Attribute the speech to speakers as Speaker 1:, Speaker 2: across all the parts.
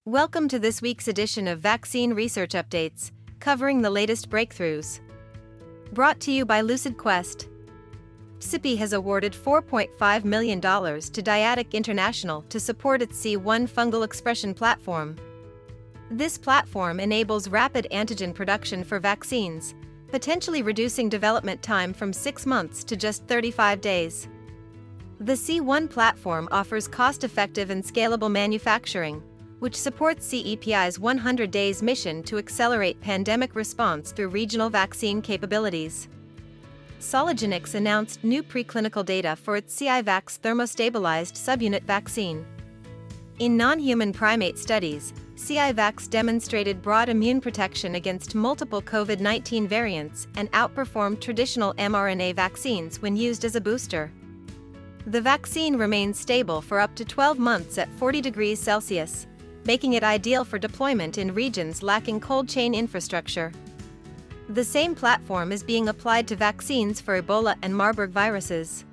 Speaker 1: Welcome to this week's edition of Vaccine Research Updates, covering the latest breakthroughs. Brought to you by LucidQuest. CEPI has awarded $4.5 million to Dyadic International to support its C1 fungal expression platform. This platform enables rapid antigen production for vaccines, potentially reducing development time from 6 months to just 35 days. The C1 platform offers cost-effective and scalable manufacturing, which supports CEPI's 100 Days mission to accelerate pandemic response through regional vaccine capabilities. Soligenix announced new preclinical data for its CiVax thermostabilized subunit vaccine. In non-human primate studies, CiVax demonstrated broad immune protection against multiple COVID-19 variants and outperformed traditional mRNA vaccines when used as a booster. The vaccine remains stable for up to 12 months at 40 degrees Celsius, making it ideal for deployment in regions lacking cold chain infrastructure. The same platform is being applied to vaccines for Ebola and Marburg viruses.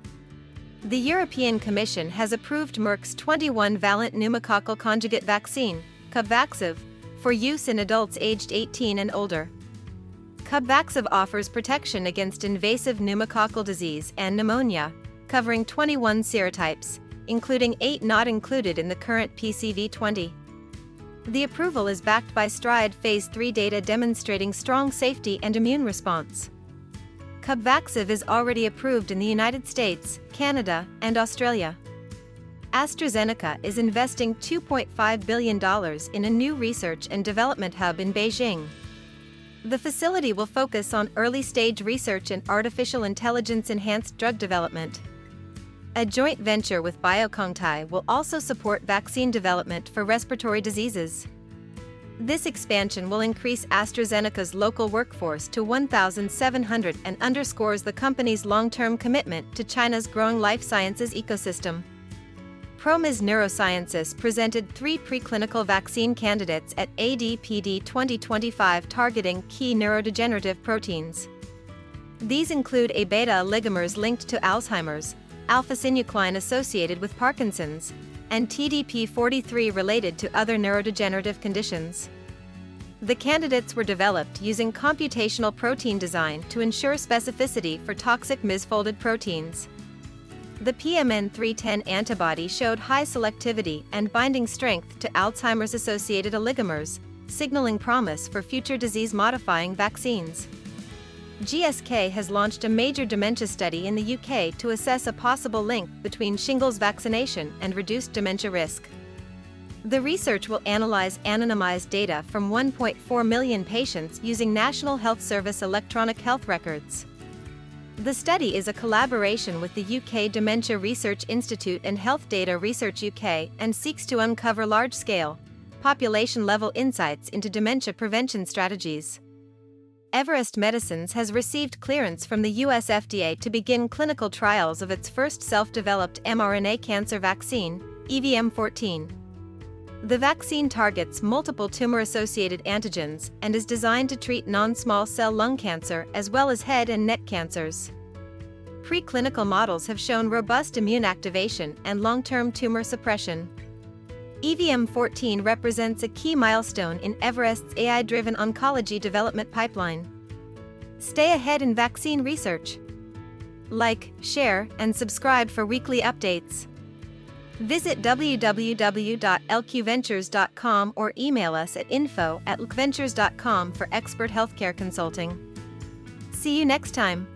Speaker 1: The European Commission has approved Merck's 21-valent pneumococcal conjugate vaccine, Capvaxive, for use in adults aged 18 and older. Capvaxive offers protection against invasive pneumococcal disease and pneumonia, covering 21 serotypes, including 8 not included in the current PCV20. The approval is backed by STRIDE Phase 3 data demonstrating strong safety and immune response. Capvaxive is already approved in the United States, Canada, and Australia. AstraZeneca is investing $2.5 billion in a new research and development hub in Beijing. The facility will focus on early-stage research and artificial intelligence-enhanced drug development. A joint venture with Biocongtai will also support vaccine development for respiratory diseases. This expansion will increase AstraZeneca's local workforce to 1,700 and underscores the company's long-term commitment to China's growing life sciences ecosystem. ProMIS Neurosciences presented 3 preclinical vaccine candidates at AD/PD 2025 targeting key neurodegenerative proteins. These include A-beta oligomers linked to Alzheimer's, alpha-synuclein associated with Parkinson's, and TDP-43 related to other neurodegenerative conditions. The candidates were developed using computational protein design to ensure specificity for toxic misfolded proteins. The PMN310 antibody showed high selectivity and binding strength to Alzheimer's-associated oligomers, signaling promise for future disease-modifying vaccines. GSK has launched a major dementia study in the UK to assess a possible link between shingles vaccination and reduced dementia risk. The research will analyze anonymized data from 1.4 million patients using National Health Service electronic health records. The study is a collaboration with the UK Dementia Research Institute and Health Data Research UK and seeks to uncover large-scale, population-level insights into dementia prevention strategies. Everest Medicines has received clearance from the US FDA to begin clinical trials of its first self-developed mRNA cancer vaccine, EVM14. The vaccine targets multiple tumor-associated antigens and is designed to treat non-small cell lung cancer as well as head and neck cancers. Preclinical models have shown robust immune activation and long-term tumor suppression. EVM14 represents a key milestone in Everest's AI-driven oncology development pipeline. Stay ahead in vaccine research. Like, share, and subscribe for weekly updates. Visit www.lqventures.com or email us at info@lqventures.com for expert healthcare consulting. See you next time.